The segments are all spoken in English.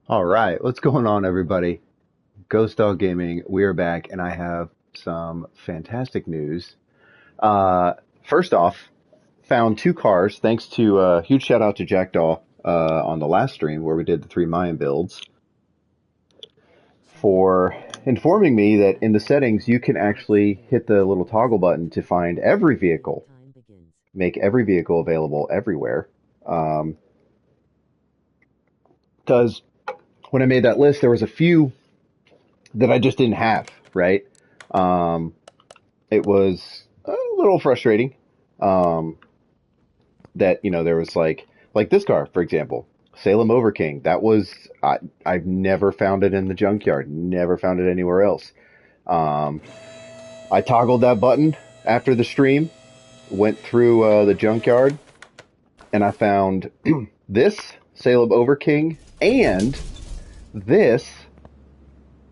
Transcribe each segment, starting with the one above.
All right, what's going on, everybody? Ghost Dog Gaming, we are back, and I have some fantastic news. Uh, First off, found two cars. Thanks to huge shout out to Jackdaw on the last stream where we did the three Mayan builds for informing me that in the settings you can actually hit the little toggle button to find every vehicle, make every vehicle available everywhere. Um, Because when I made that list, there was a few that I just didn't have, right? Um, it was a little frustrating um, that there was like this car, for example, Salem Overking. That was I've never found it in the junkyard, never found it anywhere else. Um, I toggled that button after the stream, went through the junkyard, and I found this Salem Overking and this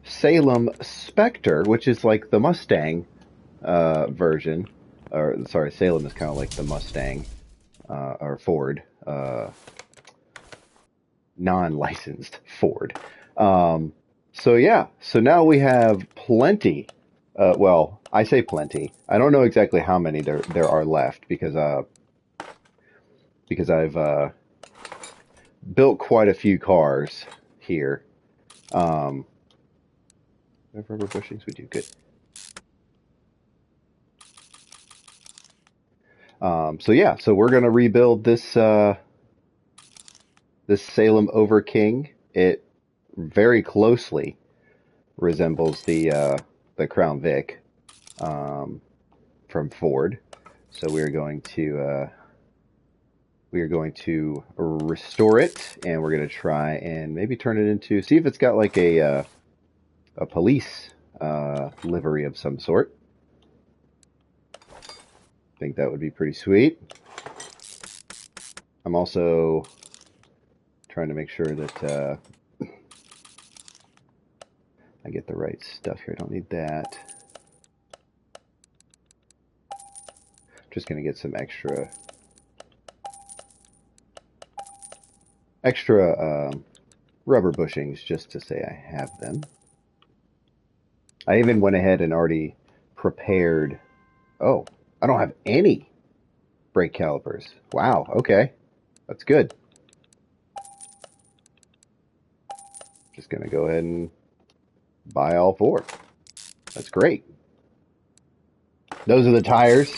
Salem Spectre, which is like the Mustang version, or sorry, Salem is kind of like the Mustang or Ford, non-licensed Ford. Um, so yeah, so now we have plenty. Well, I say plenty. I don't know exactly how many there are left because I've built quite a few cars here. Um, Rubber bushings, we do good. So yeah, so we're gonna rebuild this Salem Overking. It very closely resembles the Crown Vic um, from Ford. So we are going to restore it, and we're going to try and maybe turn it into see if it's got like a police livery of some sort. I think that would be pretty sweet. I'm also trying to make sure that I get the right stuff here. I don't need that. Just going to get some extra rubber bushings just to say I have them. I even went ahead and already prepared. Oh, I don't have any brake calipers. Wow, okay. That's good. Just going to go ahead and buy all four. That's great. Those are the tires.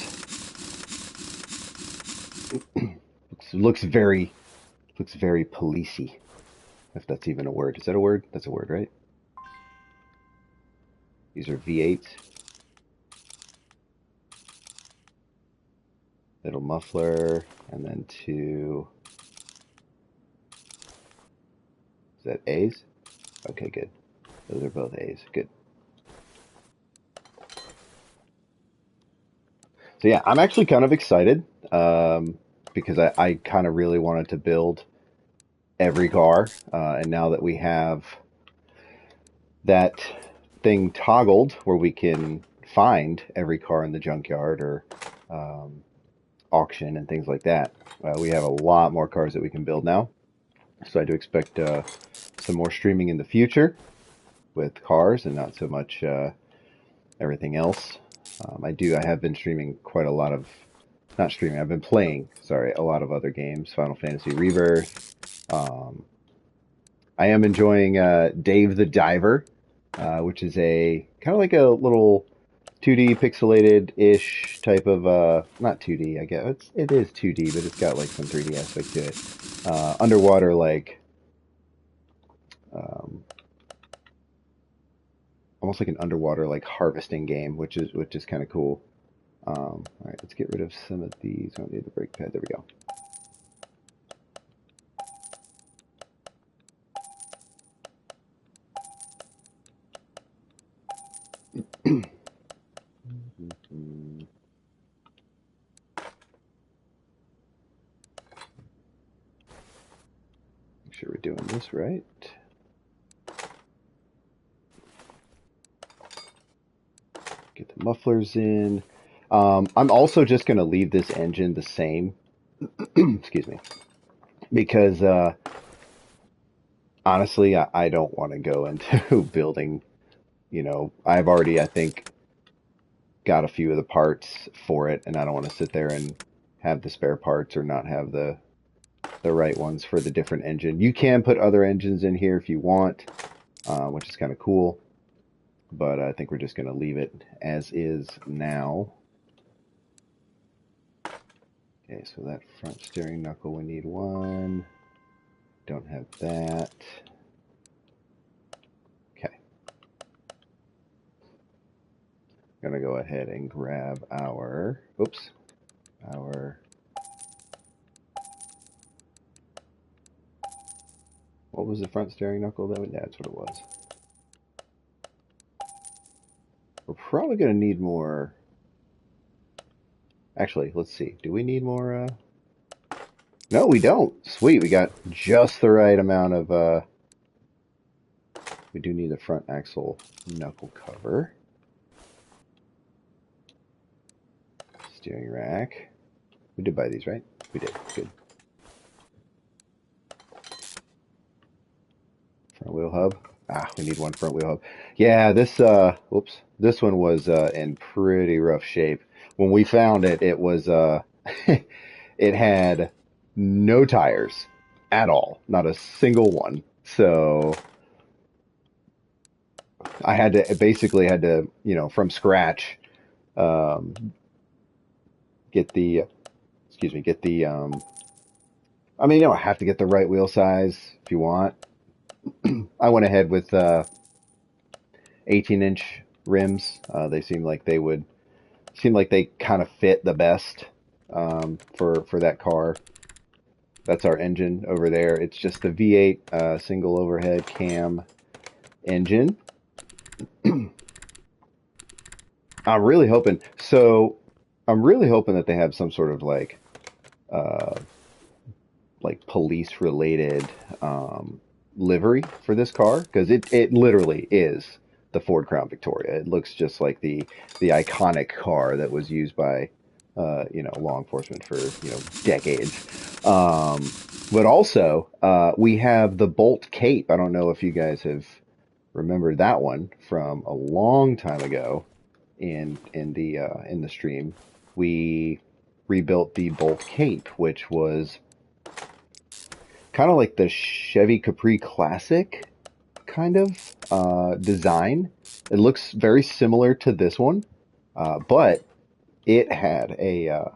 Looks very policey, if that's even a word. Is that a word? That's a word, right? These are V8s. Little muffler, and then two. Is that A's? Okay, good. Those are both A's. Good. So yeah, I'm actually kind of excited because I kind of really wanted to build every car, and now that we have that thing toggled where we can find every car in the junkyard or um, auction and things like that, we have a lot more cars that we can build now. So I do expect some more streaming in the future with cars and not so much everything else. I have been streaming quite a lot of, not streaming, I've been playing, sorry, a lot of other games, Final Fantasy Rebirth. Um, I am enjoying Dave the Diver, which is a kind of like a little 2D pixelated-ish type of, not 2D, I guess. It is 2D, but it's got like some 3D aspect to it. Underwater, like, um, almost like an underwater like harvesting game, which is kind of cool. All right, let's get rid of some of these. I don't need the brake pad. There we go. Make sure we're doing this right. Get the mufflers in. I'm also just going to leave this engine the same. Excuse me. Because honestly, I don't want to go into building, I've already, I think, got a few of the parts for it, and I don't want to sit there and have the spare parts or not have the right ones for the different engine. You can put other engines in here if you want, which is kind of cool, but I think we're just going to leave it as is now. Okay, so that front steering knuckle, we need one. Don't have that. Okay. Gonna go ahead and grab our, oops, our, what was the front steering knuckle though? Yeah, that's what it was. We're probably gonna need more. Actually, let's see. Do we need more? No, we don't. Sweet, we got just the right amount of. We do need the front axle knuckle cover. Steering rack. We did buy these, right? We did. Good. Front wheel hub. Ah, we need one front wheel hub. Yeah, this whoops. This one was in pretty rough shape. When we found it, it was it had no tires at all, not a single one. So I had to basically had to, from scratch, um, get the, excuse me, get the, I mean, I have to get the right wheel size if you want. I went ahead with 18-inch rims. They seem like they kind of fit the best for that car. That's our engine over there. It's just the V8 single overhead cam engine. I'm really hoping. So I'm really hoping that they have some sort of uh, like police related livery for this car, because it literally is the Ford Crown Victoria. It looks just like the iconic car that was used by law enforcement for decades. But also we have the Bolt Cape. I don't know if you guys have remembered that one from a long time ago in the stream. We rebuilt the Bolt Cape, which was kind of like the Chevy Capri Classic kind of design. It looks very similar to this one, but it had a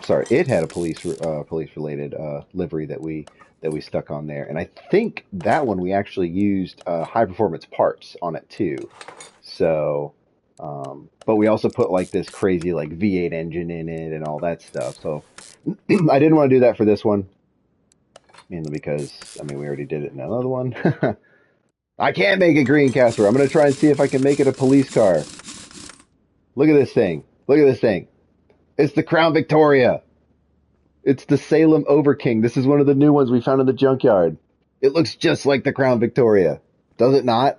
sorry, it had a police related livery that we stuck on there, and I think that one we actually used high performance parts on it too. So, but we also put like this crazy like V8 engine in it and all that stuff. So I didn't want to do that for this one, mainly because I mean we already did it in another one. I can't make a green Casper. I'm gonna try and see if I can make it a police car. Look at this thing. Look at this thing. It's the Crown Victoria. It's the Salem Overking. This is one of the new ones we found in the junkyard. It looks just like the Crown Victoria. Does it not?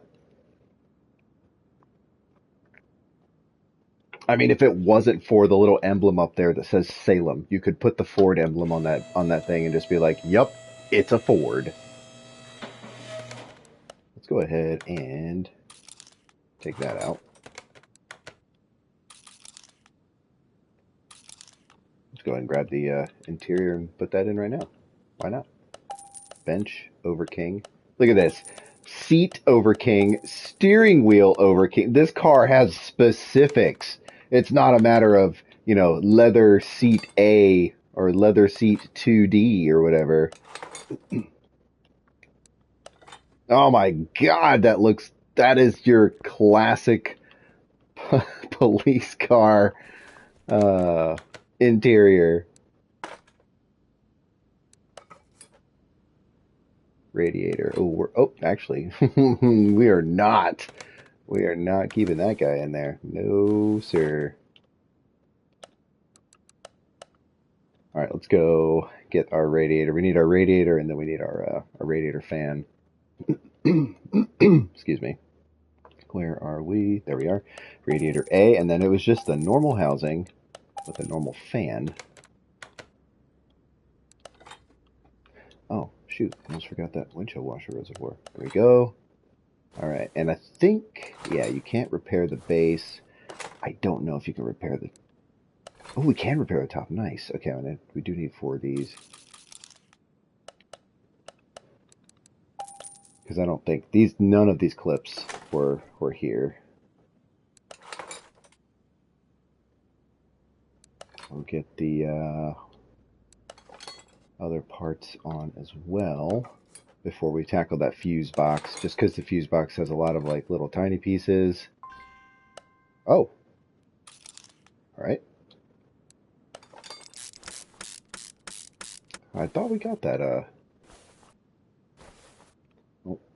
I mean, if it wasn't for the little emblem up there that says Salem, you could put the Ford emblem on that thing and just be like, "Yep, it's a Ford." Let's go ahead and take that out. Let's go ahead and grab the interior and put that in right now. Why not? Bench Overking. Look at this. Seat Overking, steering wheel Overking. This car has specifics. It's not a matter of, leather seat A or leather seat 2D or whatever. Oh my God, that is your classic police car uh, interior. Radiator. Actually, we are not. We are not keeping that guy in there. No, sir. All right, let's go get our radiator. We need our radiator, and then we need our radiator fan. Excuse me. Where are we? There we are. Radiator A, and then it was just the normal housing with a normal fan. Oh, shoot, I almost forgot that windshield washer reservoir. There we go. All right, and I think, yeah, you can't repair the base. I don't know if you can repair the... Oh, we can repair the top. Nice. Okay, we do need 4 of these. Because I don't think none of these clips were here. We'll get the other parts on as well before we tackle that fuse box. Just because the fuse box has a lot of like little tiny pieces. Oh. Alright. I thought we got that, oh,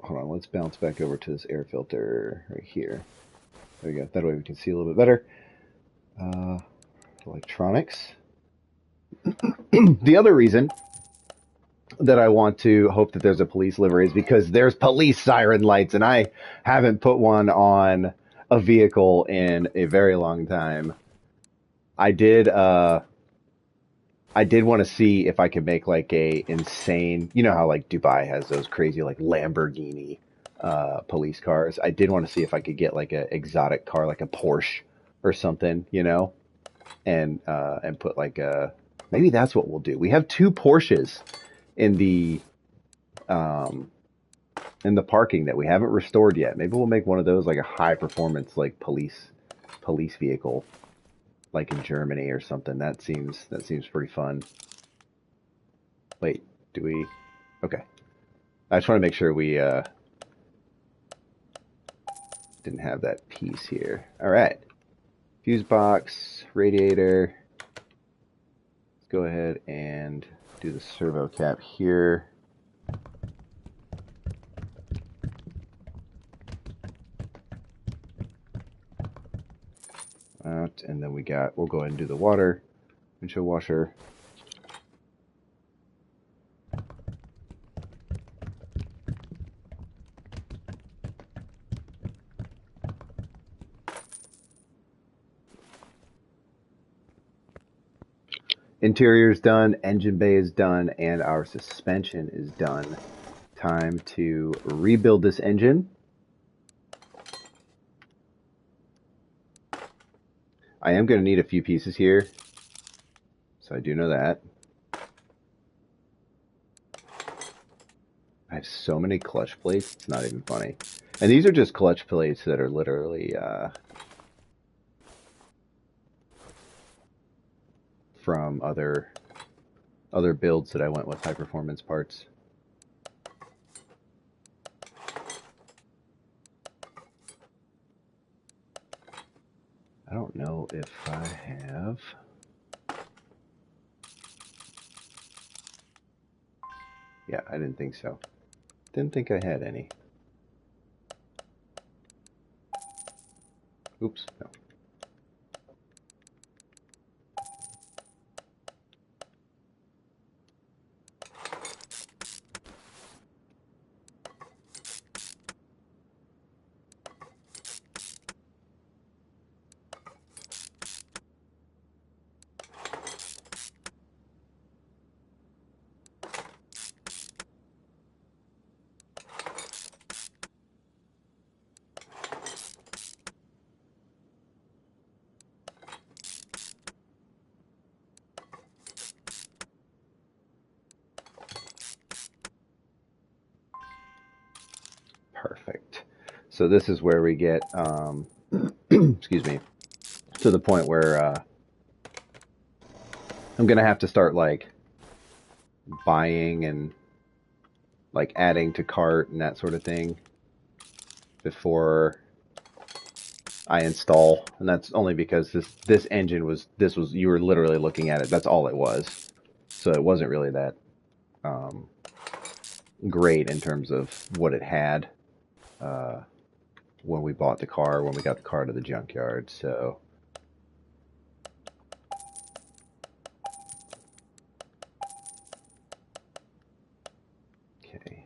hold on, let's bounce back over to this air filter right here. There we go. That way we can see a little bit better. Electronics. The other reason that I want to hope that there's a police livery is because there's police siren lights, and I haven't put one on a vehicle in a very long time. I did want to see if I could make like a insane, you know how like Dubai has those crazy like Lamborghini police cars. I did want to see if I could get like an exotic car, like a Porsche or something, you know, and put like a, maybe that's what we'll do. We have 2 Porsches in the parking that we haven't restored yet. Maybe we'll make one of those like a high performance like police vehicle, like in Germany or something. That seems pretty fun. Wait, do we? Okay, I just want to make sure we didn't have that piece here. All right, fuse box, radiator. Let's go ahead and do the servo cap here. Out, and then we'll go ahead and do the windshield washer. Interior is done, engine bay is done, and our suspension is done. Time to rebuild this engine. I am going to need a few pieces here, so I do know that. I have so many clutch plates, it's not even funny. And these are just clutch plates that are literally from other builds that I went with high performance parts. I don't know if I have... Yeah, I didn't think so. Didn't think I had any. Oops, no. Perfect. So this is where we get, excuse me, to the point where I'm going to have to start like buying and like adding to cart and that sort of thing before I install. And that's only because this engine was, you were literally looking at it. That's all it was. So it wasn't really that great in terms of what it had when we bought the car, when we got the car to the junkyard. So okay,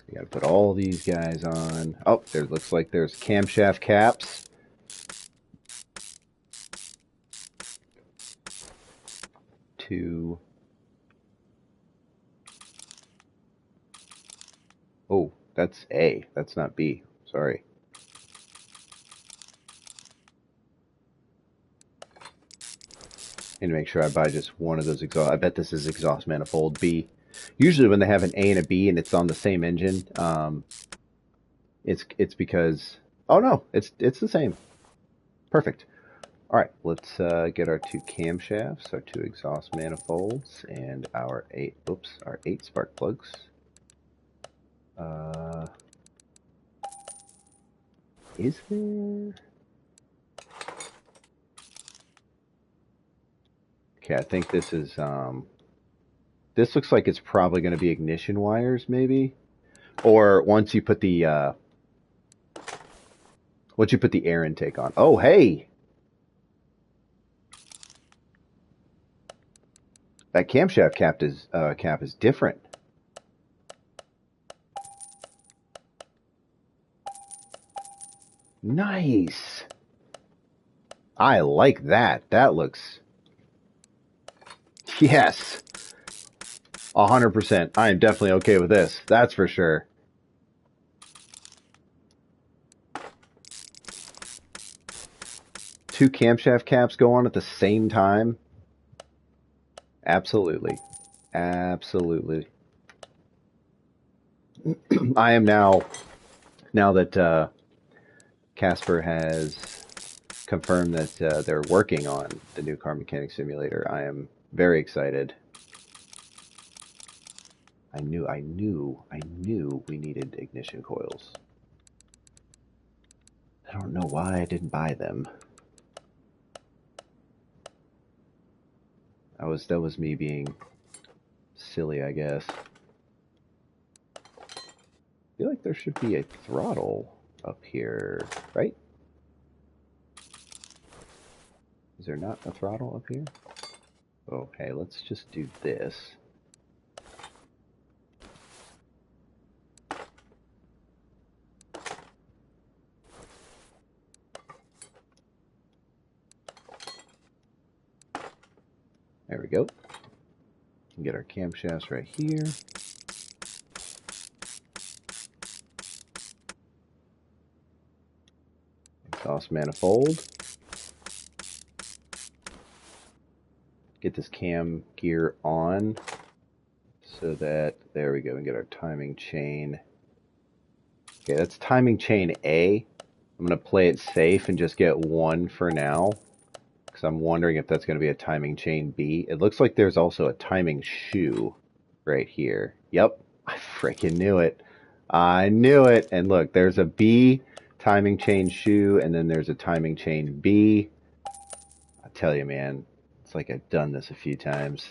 we got to put all these guys on. Oh, there looks like there's camshaft caps. to... Oh, that's A. That's not B. Sorry. Need to make sure I buy just one of those exhaust. I bet this is exhaust manifold B. Usually when they have an A and a B and it's on the same engine, it's because... Oh no, it's the same. Perfect. All right, let's get our two camshafts, our two exhaust manifolds, and our our 8 spark plugs. Is there... Okay, I think this is, this looks like it's probably going to be ignition wires, maybe? Or once you put the air intake on. Oh, hey! That camshaft cap is different. Nice! I like that. That looks... Yes! 100%. I am definitely okay with this. That's for sure. Two camshaft caps go on at the same time? Absolutely. Absolutely. I am now that Casper has confirmed that they're working on the new car mechanic simulator, I am very excited. I knew we needed ignition coils. I don't know why I didn't buy them. That was me being silly, I guess. I feel like there should be a throttle up here, right? Is there not a throttle up here? Okay, let's just do this. There we go. Get our camshafts right here. Exhaust manifold. Get this cam gear on so that, there we go, and get our timing chain. Okay, that's timing chain A. I'm going to play it safe and just get one for now, because I'm wondering if that's going to be a timing chain B. It looks like there's also a timing shoe right here. Yep, I freaking knew it. I knew it. And look, there's a B timing chain shoe, and then there's a timing chain B. I tell you, man, it's like I've done this a few times.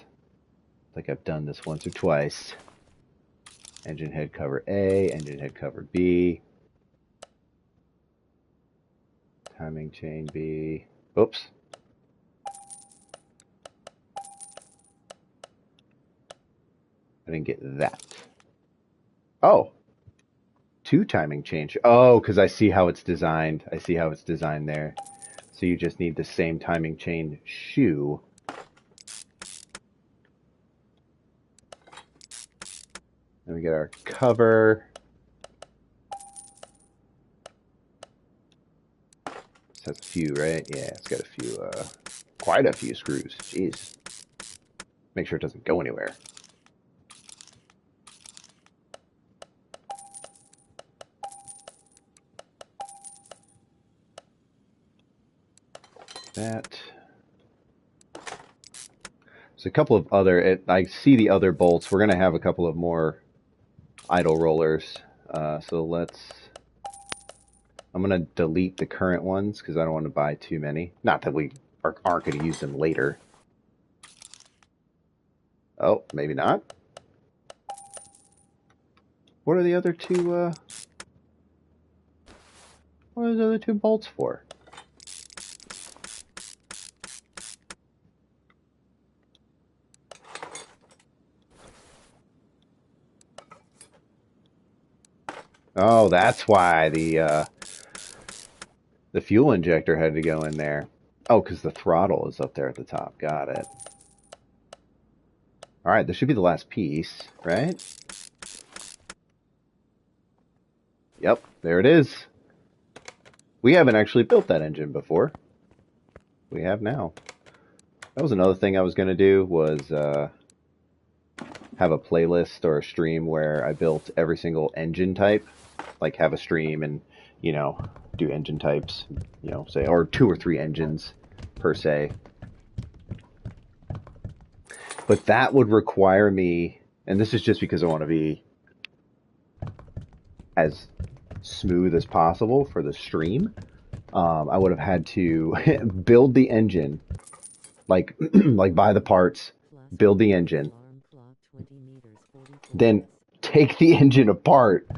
It's like I've done this once or twice. Engine head cover A, engine head cover B. Timing chain B. Oops. I didn't get that. Oh. Two timing chain. Oh, because I see how it's designed. I see how it's designed there. So you just need the same timing chain shoe. Then we get our cover. This has a few, right? Yeah, it's got a few, quite a few screws. Jeez. Make sure it doesn't go anywhere. That. There's a couple of other, I see the other bolts. We're going to have a couple of more idle rollers. So I'm going to delete the current ones because I don't want to buy too many. Not that we aren't going to use them later. Oh, maybe not. What are the other two, what are the other two bolts for? Oh, that's why the fuel injector had to go in there. Oh, because the throttle is up there at the top. Got it. All right, this should be the last piece, right? Yep, there it is. We haven't actually built that engine before. We have now. That was another thing I was going to do was have a playlist or a stream where I built every single engine type. Like have a stream and, you know, do engine types, you know, say, or 2 or 3 engines per se. But that would require me, and this is just because I want to be as smooth as possible for the stream. I would have had to build the engine, like like buy the parts, build the engine, then take the engine apart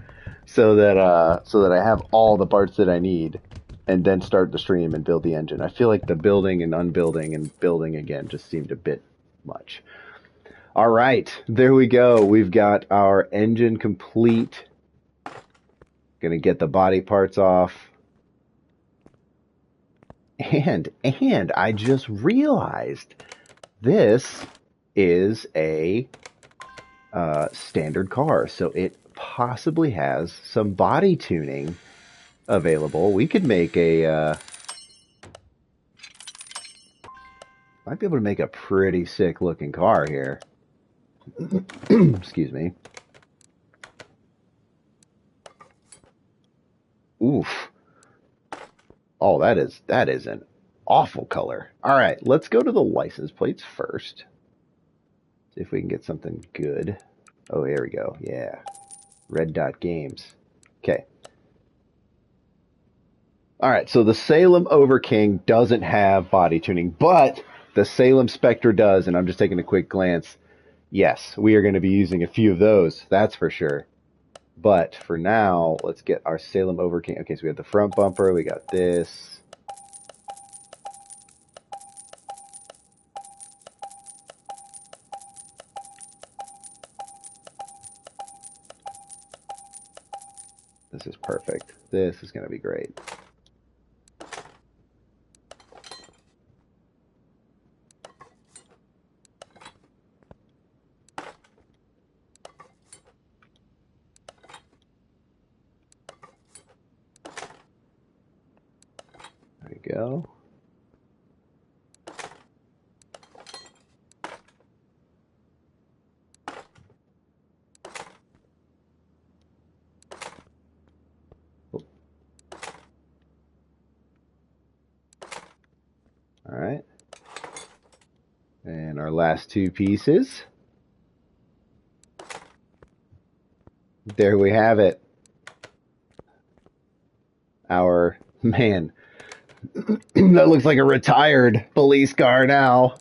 so that I have all the parts that I need, and then start the stream and build the engine. I feel like the building and unbuilding and building again just seemed a bit much. All right, there we go. We've got our engine complete. Gonna get the body parts off. And I just realized this is a standard car, so it possibly has some body tuning available. We could make a might be able to make a pretty sick looking car here. Excuse me. Oof. Oh, that is an awful color. All right, let's go to the license plates first. See if we can get something good. Oh, here we go. Yeah. Red Dot Games. Okay. All right, so the Salem Overking doesn't have body tuning, but the Salem Spectre does, and I'm just taking a quick glance. Yes, we are going to be using a few of those, that's for sure. But for now, let's get our Salem Overking. Okay, so we have the front bumper, we got this. This is perfect. This is going to be great. There we go. All right. And our last 2 pieces. There we have it. Our, man, that looks like a retired police car now.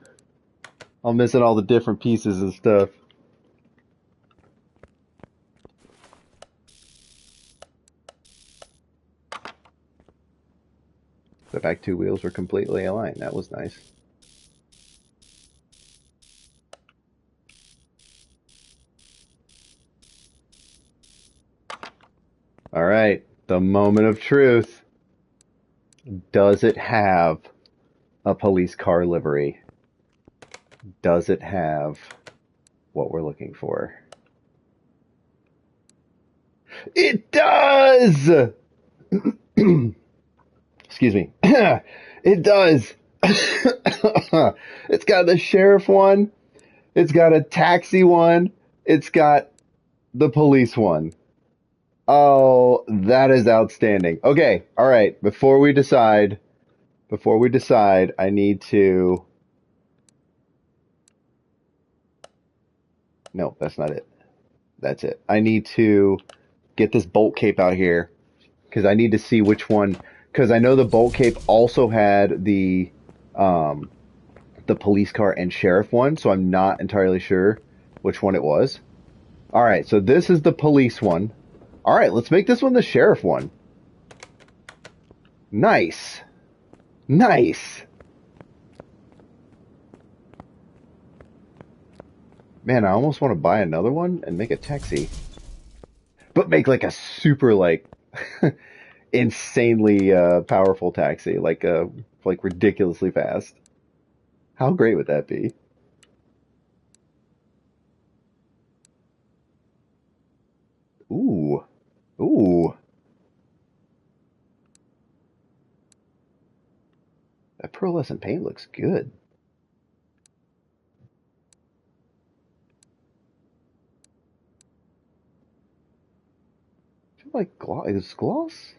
I'm missing all the different pieces and stuff. The back 2 wheels were completely aligned. That was nice. All right, the moment of truth. Does it have a police car livery? Does it have what we're looking for? It does! Excuse me. It does. It's got the sheriff one. It's got a taxi one. It's got the police one. Oh, that is outstanding. Okay, all right. Before we decide, I need to. No, that's not it. That's it. I need to get this bolt cape out here because I need to see which one. Because I know the bolt cape also had the police car and sheriff one, so I'm not entirely sure which one it was. All right, so this is the police one. All right, let's make this one the sheriff one. Nice. Nice. Man, I almost want to buy another one and make a taxi. But make like a super like insanely powerful taxi, like ridiculously fast. How great would that be? Ooh. Ooh. That pearlescent paint looks good. I feel like gloss. Is gloss?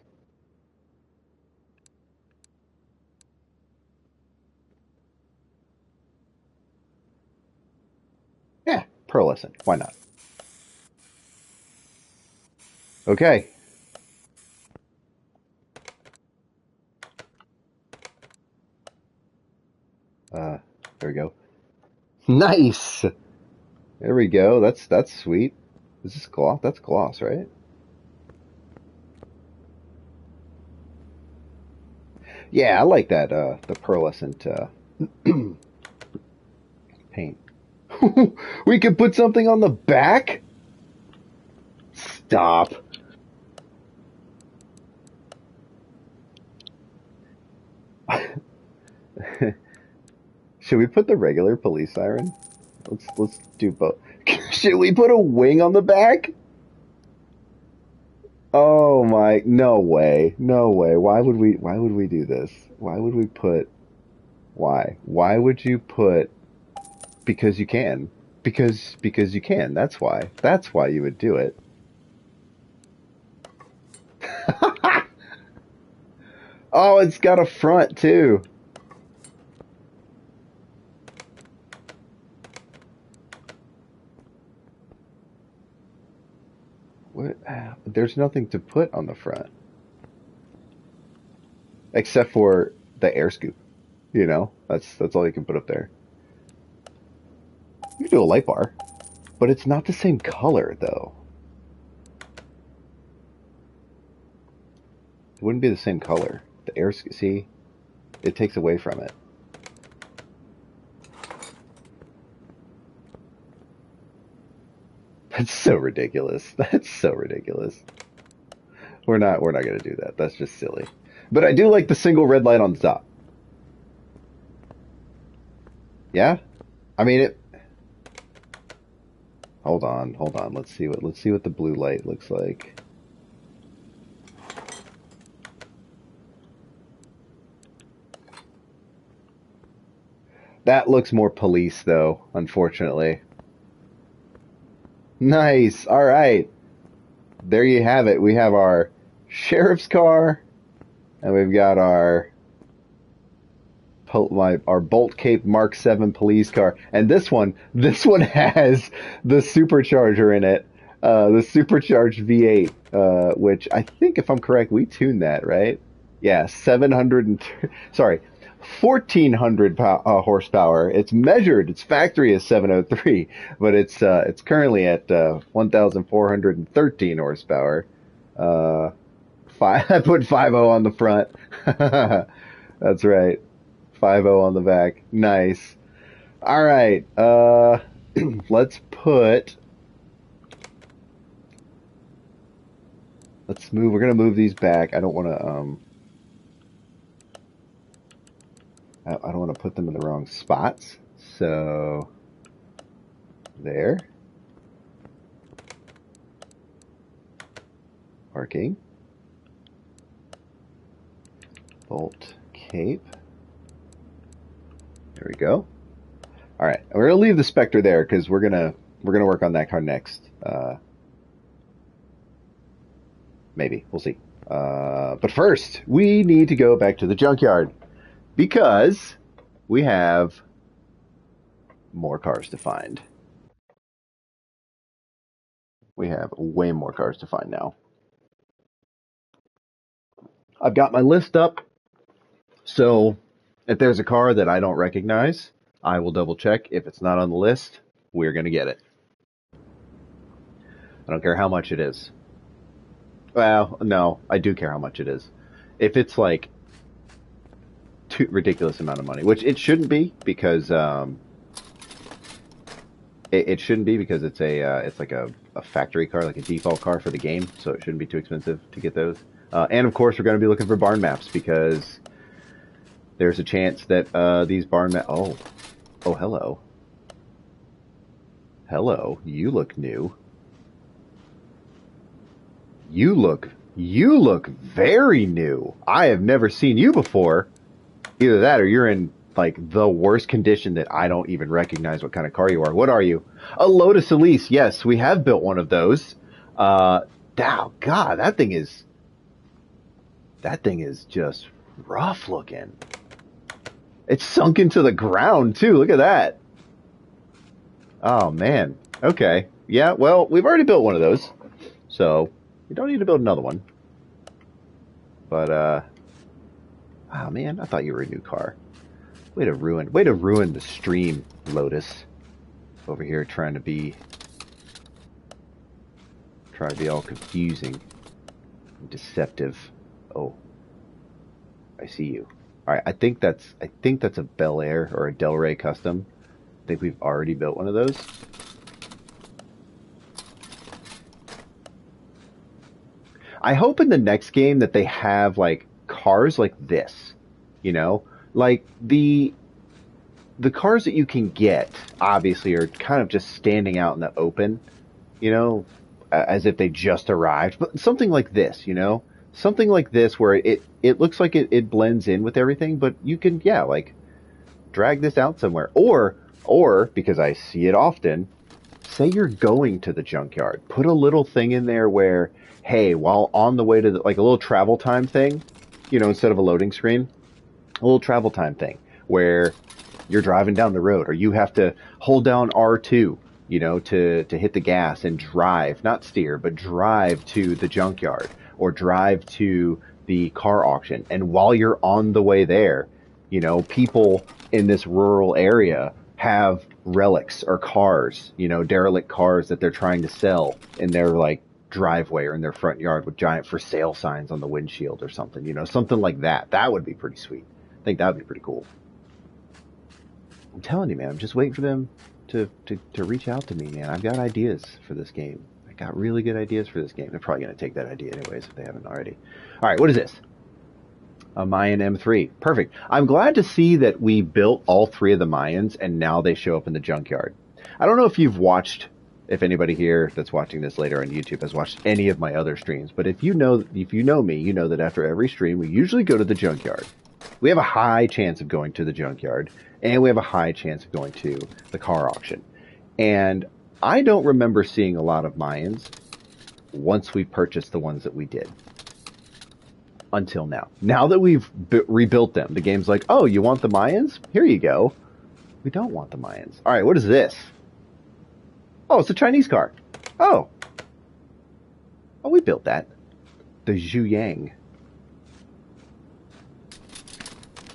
Yeah, pearlescent. Why not? Okay. Uh, there we go. Nice. There we go. That's sweet. Is this gloss? That's gloss, right? Yeah, I like that. The pearlescent paint. We could put something on the back. Stop. Should we put the regular police siren? Let's do both. Should we put a wing on the back? Oh my, no way. No way. Why would we do this? Why would we put why? Why would you put because you can? Because you can. That's why. That's why you would do it. Oh, it's got a front too. What? There's nothing to put on the front except for the air scoop. You know, that's all you can put up there. You can do a light bar, but it's not the same color though. It wouldn't be the same color. The air scoop, see, it takes away from it. That's so ridiculous. That's so ridiculous. We're not gonna do that. That's just silly. But I do like the single red light on the top. Yeah? I mean it hold on. Let's see what the blue light looks like. That looks more police though, unfortunately. Nice. All right. There you have it. We have our sheriff's car and we've got our Bolt Cape Mark 7 police car. And this one has the supercharger in it, the supercharged V8, which I think, if I'm correct, we tuned that, right? Yeah, 700 sorry, 1400 horsepower. It's measured. Its factory is 703, but it's currently at 1413 horsepower. Uh, I put 50 on the front. That's right. 50 on the back. Nice. All right. Let's put. Let's move. We're gonna move these back. I don't want to. I don't want to put them in the wrong spots. So there. Parking. Bolt cape. There we go. All right. We're gonna leave the Spectre there because we're gonna work on that car next. Maybe we'll see. But first, we need to go back to the junkyard because we have more cars to find. We have way more cars to find now. I've got my list up, so if there's a car that I don't recognize, I will double check. If it's not on the list, we're going to get it. I don't care how much it is. Well, no, I do care how much it is. If it's like too ridiculous amount of money, which it shouldn't be because it shouldn't be because it's like a factory car, like a default car for the game, so it shouldn't be too expensive to get those. And of course, we're going to be looking for barn maps because there's a chance that these barn maps. Oh, hello, hello. You look new. You look very new. I have never seen you before. Either that or you're in like the worst condition that I don't even recognize what kind of car you are. What are you? A Lotus Elise. Yes, we have built one of those. God, that thing is just rough looking. It's sunk into the ground too. Look at that. Oh man. Okay. Yeah, well, we've already built one of those. So, you don't need to build another one. But oh man, I thought you were a new car. Way to ruin the stream, Lotus. Over here trying to be all confusing and deceptive. Oh, I see you. All right, I think that's a Bel Air or a Delray custom. I think we've already built one of those. I hope in the next game that they have like cars like this, you know, like the cars that you can get obviously are kind of just standing out in the open, you know, as if they just arrived. But something like this, you know, something like this where it looks like it blends in with everything, but you can, yeah, like drag this out somewhere. Or because I see it often, say you're going to the junkyard, put a little thing in there where, hey, while on the way to like a little travel time thing, you know, instead of a loading screen, a little travel time thing where you're driving down the road or you have to hold down R2, you know, to hit the gas and drive, not steer, but drive to the junkyard or drive to the car auction. And while you're on the way there, you know, people in this rural area have relics or cars, you know, derelict cars that they're trying to sell in their like driveway or in their front yard with giant for sale signs on the windshield or something, you know, something like that. That would be pretty sweet. I think that would be pretty cool. I'm telling you, man, I'm just waiting for them to reach out to me, man. I've got ideas for this game. I got really good ideas for this game. They're probably going to take that idea anyways if they haven't already. All right, what is this? A Mayan M3. Perfect. I'm glad to see that we built all three of the Mayans and now they show up in the junkyard. I don't know if you've watched, if anybody here that's watching this later on YouTube has watched any of my other streams, but if you know me, you know that after every stream we usually go to the junkyard. We have a high chance of going to the junkyard, and we have a high chance of going to the car auction. And I don't remember seeing a lot of Mayans once we purchased the ones that we did. Until now. Now that we've rebuilt them, the game's like, oh, you want the Mayans? Here you go. We don't want the Mayans. All right, what is this? Oh, it's a Chinese car. Oh. Oh, we built that. The Zhu Yang.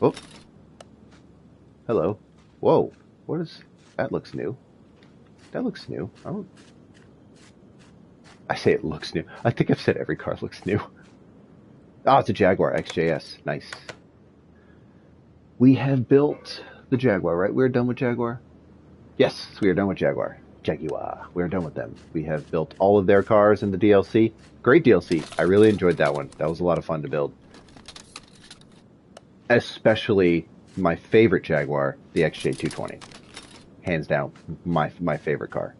Oh. Hello. Whoa. What is... That looks new. That looks new. Oh. I say it looks new. I think I've said every car looks new. Oh, it's a Jaguar XJS. Nice. We have built the Jaguar, right? We're done with Jaguar? Yes, we are done with Jaguar. Jaguar. We are done with them. We have built all of their cars in the DLC. Great DLC. I really enjoyed that one. That was a lot of fun to build. Especially my favorite Jaguar, the XJ220. Hands down, my favorite car.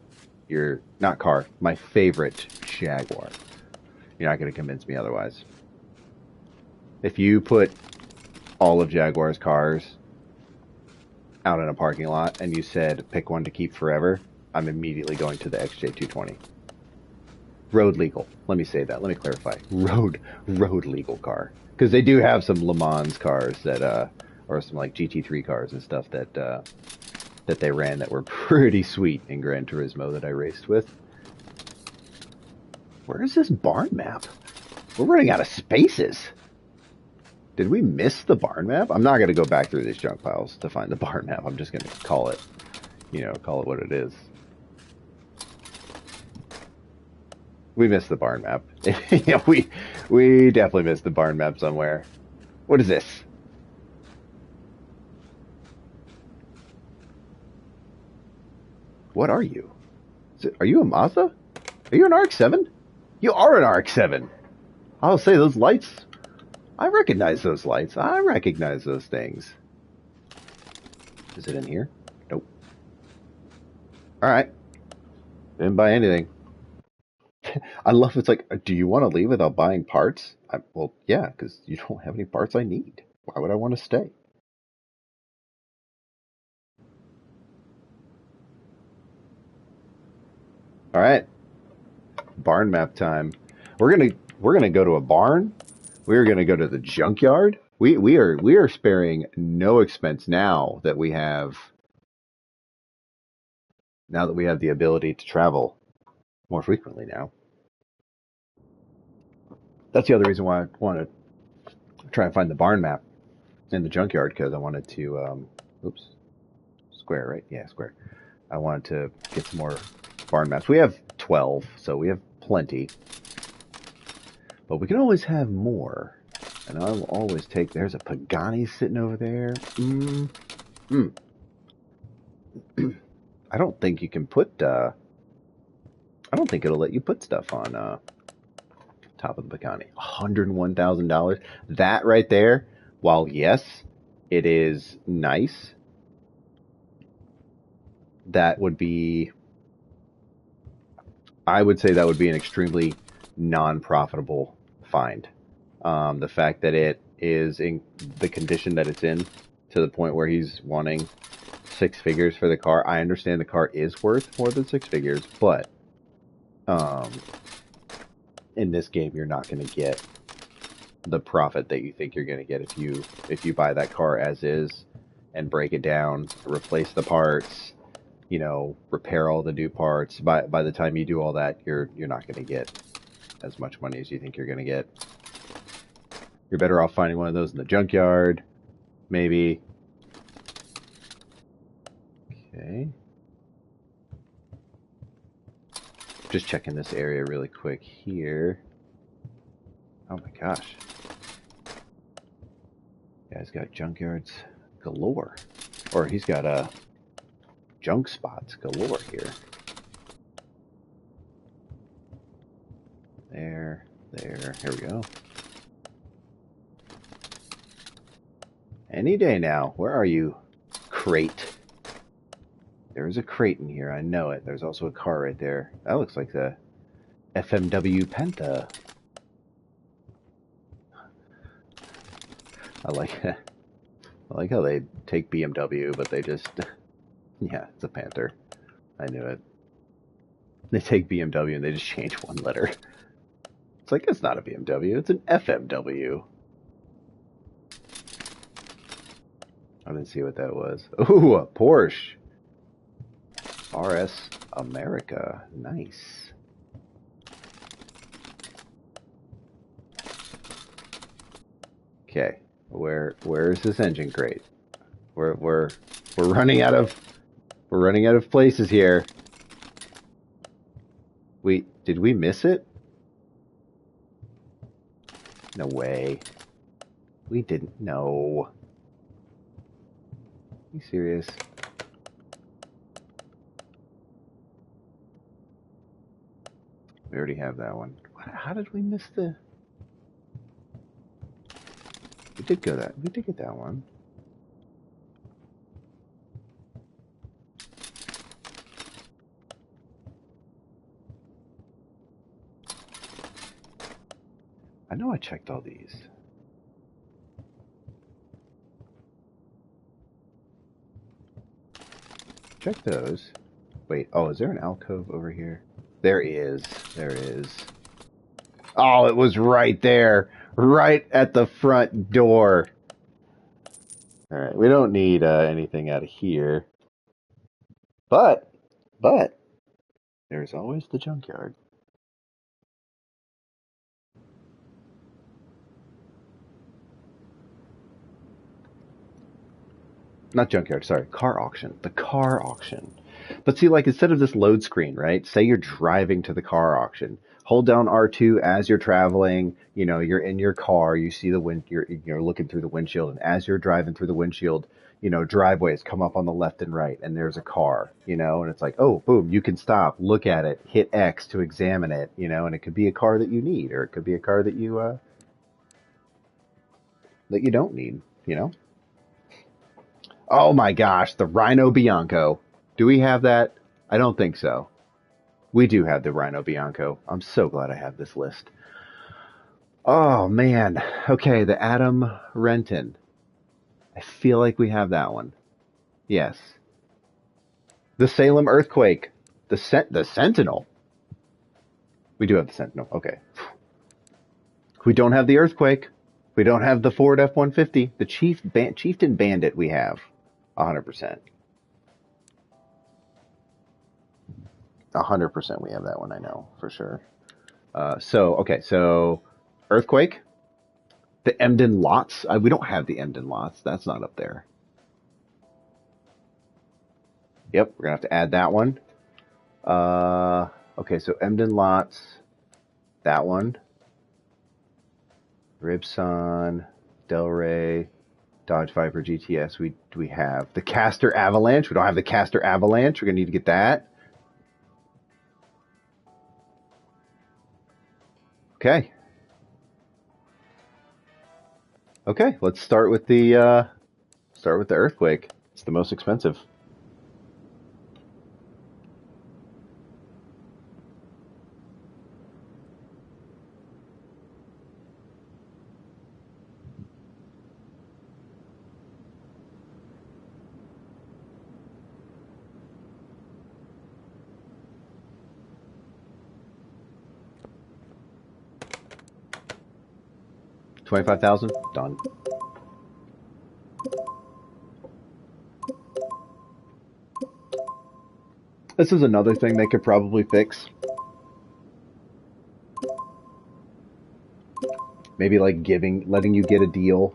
Not car, my favorite Jaguar. You're not going to convince me otherwise. If you put all of Jaguar's cars out in a parking lot and you said pick one to keep forever, I'm immediately going to the XJ220. Road legal. Let me say that. Let me clarify. Road legal car. Because they do have some Le Mans cars that, or some like GT3 cars and stuff that they ran that were pretty sweet in Gran Turismo that I raced with. Where is this barn map? We're running out of spaces. Did we miss the barn map? I'm not going to go back through these junk piles to find the barn map. I'm just going to call it, call it what it is. We missed the barn map. Yeah, we definitely missed the barn map somewhere. What is this? What are you? Are you a Mazda? Are you an RX-7? You are an RX-7. I'll say those lights. I recognize those lights. I recognize those things. Is it in here? Nope. Alright. Didn't buy anything. I love it's like, do you want to leave without buying parts? Well, yeah, because you don't have any parts I need. Why would I want to stay? All right, barn map time. We're gonna go to a barn. We're gonna go to the junkyard. We are sparing no expense now that we have the ability to travel more frequently now. That's the other reason why I want to try and find the barn map in the junkyard because I wanted to. Oops, square, right? Yeah, square. I wanted to get some more barn maps. We have 12, so we have plenty. But we can always have more. And I will always take. There's a Pagani sitting over there. Mm. I don't think you can put. I don't think it'll let you put stuff on top of the Pagani. $101,000. That right there. While yes, it is nice. That would be. I would say that would be an extremely non-profitable find. The fact that it is in the condition that it's in, to the point where he's wanting six figures for the car. I understand the car is worth more than six figures, but um, in this game, you're not going to get the profit that you think you're going to get if you buy that car as is and break it down, replace the parts, repair all the new parts. By the time you do all that, you're not going to get as much money as you think you're going to get. You're better off finding one of those in the junkyard, maybe. Okay. Just checking this area really quick here. Oh my gosh. Guy's got junkyards galore. Or he's got junk spots galore here. There. Here we go. Any day now. Where are you, crate? There's a crate in here. I know it. There's also a car right there. That looks like the FMW Penta. I like how they take BMW, but they just... Yeah, it's a Panther. I knew it. They take BMW and they just change one letter. It's like, it's not a BMW, it's an FMW. I didn't see what that was. Ooh, a Porsche. RS America. Nice. Okay, where is this engine crate? We're running out of places here. Did we miss it? No way. We didn't know. Are you serious? We already have that one. How did we miss the... We did get that one. I know I checked all these. Check those. Wait, oh, is there an alcove over here? There is. There is. Oh, it was right there. Right at the front door. Alright, we don't need anything out of here. But, there's always the junkyard. Not junkyard, sorry, car auction. The car auction. But see, like, instead of this load screen, right? Say you're driving to the car auction. Hold down R2 as you're traveling. You're in your car. You see the you're looking through the windshield, and as you're driving through the windshield, driveways come up on the left and right, and there's a car, and it's like, oh, boom, you can stop, look at it, hit X to examine it, and it could be a car that you need, or it could be a car that you don't need. Oh my gosh, the Rhino Bianco. Do we have that? I don't think so. We do have the Rhino Bianco. I'm so glad I have this list. Oh, man. Okay, the Adam Renton. I feel like we have that one. Yes. The Salem Earthquake. The Sentinel. We do have the Sentinel. Okay. We don't have the Earthquake. We don't have the Ford F-150. The Chieftain Bandit we have. 100%. 100% we have that one, I know, for sure. So Earthquake. The Emden Lots. We don't have the Emden Lots. That's not up there. Yep, we're going to have to add that one. Okay, so Emden Lots. That one. Ribson, Delray, Dodge Viper GTS. We have the Caster Avalanche. We don't have the Caster Avalanche. We're gonna need to get that. Okay. Okay. Let's start with the Earthquake. It's the most expensive. $25,000. Done. This is another thing they could probably fix. Maybe like letting you get a deal,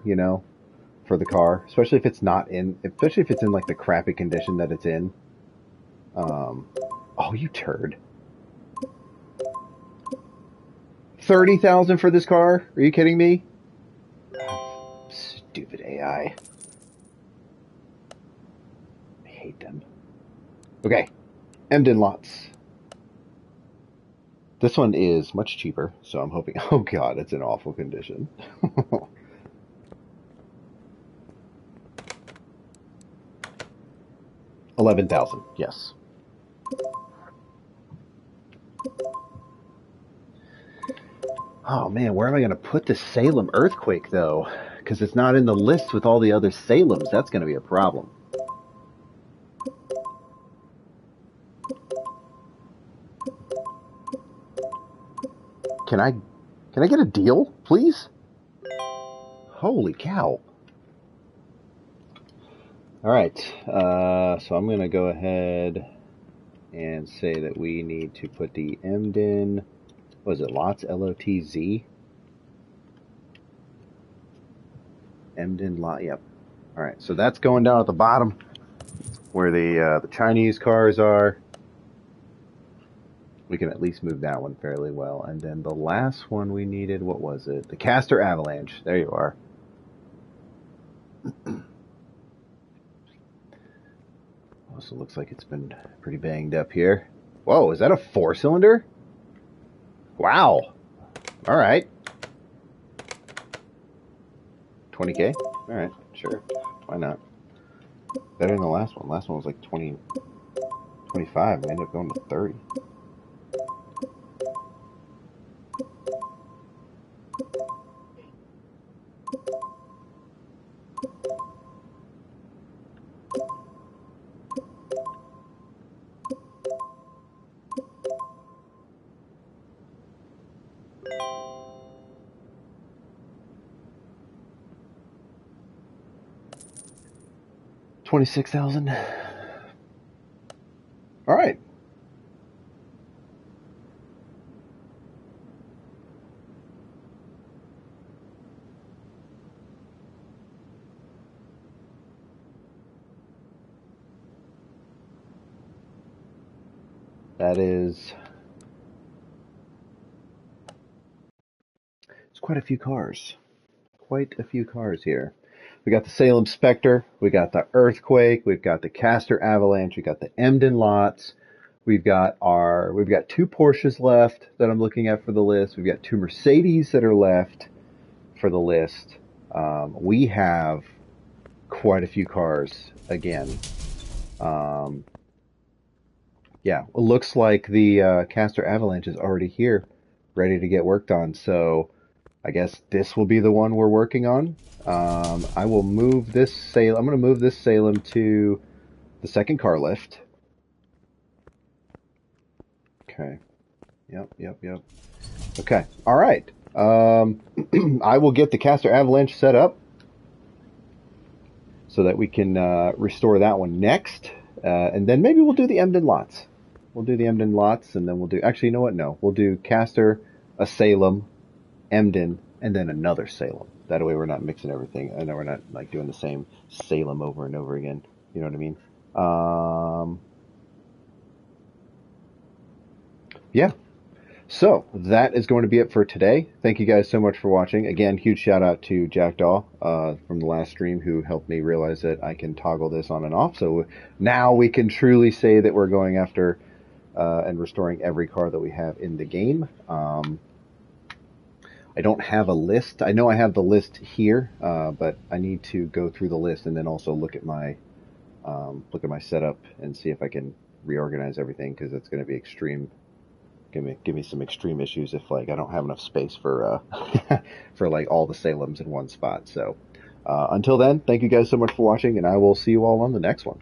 for the car, especially if it's in like the crappy condition that it's in. Oh, you turd. 30,000 for this car? Are you kidding me? Stupid AI. I hate them. Okay. Emden Lots. This one is much cheaper, so I'm hoping... Oh god, it's in awful condition. $11,000, yes. Oh man, where am I going to put the Salem Earthquake, though? Because it's not in the list with all the other Salems. That's going to be a problem. Can I get a deal, please? Holy cow. All right, so I'm going to go ahead and say that we need to put the Emden, was it Lots, L-O-T-Z? Emden Lot, yep. All right, so that's going down at the bottom where the Chinese cars are. We can at least move that one fairly well. And then the last one we needed, what was it? The Caster Avalanche. There you are. Also looks like it's been pretty banged up here. Whoa, is that a 4-cylinder? Wow. All right. 20K? All right, sure. Why not? Better than the last one. Last one was like 20, 25. We ended up going to 30. $26,000. All right. That is... It's quite a few cars. Quite a few cars here. We got the Salem Spectre, we got the Earthquake, we've got the Caster Avalanche, we got the Emden Lots, we've got 2 Porsches left that I'm looking at for the list, we've got 2 Mercedes that are left for the list. We have quite a few cars again. Yeah, it looks like the caster avalanche is already here, ready to get worked on. So I guess this will be the one we're working on. I will move this Salem. I'm going to move this Salem to the second car lift. Okay. Yep. Yep. Yep. Okay. All right. I will get the caster avalanche set up so that we can restore that one next, and then maybe we'll do the Emden lots. We'll do the Emden lots, and then we'll do. Actually, you know what? No, we'll do caster, a Salem, Emden, and then another Salem. That way we're not mixing everything. I know we're not like doing the same Salem over and over again. You know what I mean? Yeah. So that is going to be it for today. Thank you guys so much for watching. Again, huge shout out to Jackdaw from the last stream who helped me realize that I can toggle this on and off. So now we can truly say that we're going after and restoring every car that we have in the game. I don't have a list. I know I have the list here, but I need to go through the list and then also look at my setup and see if I can reorganize everything because it's going to be extreme. Give me some extreme issues if like I don't have enough space for for like all the Salems in one spot. So until then, thank you guys so much for watching, and I will see you all on the next one.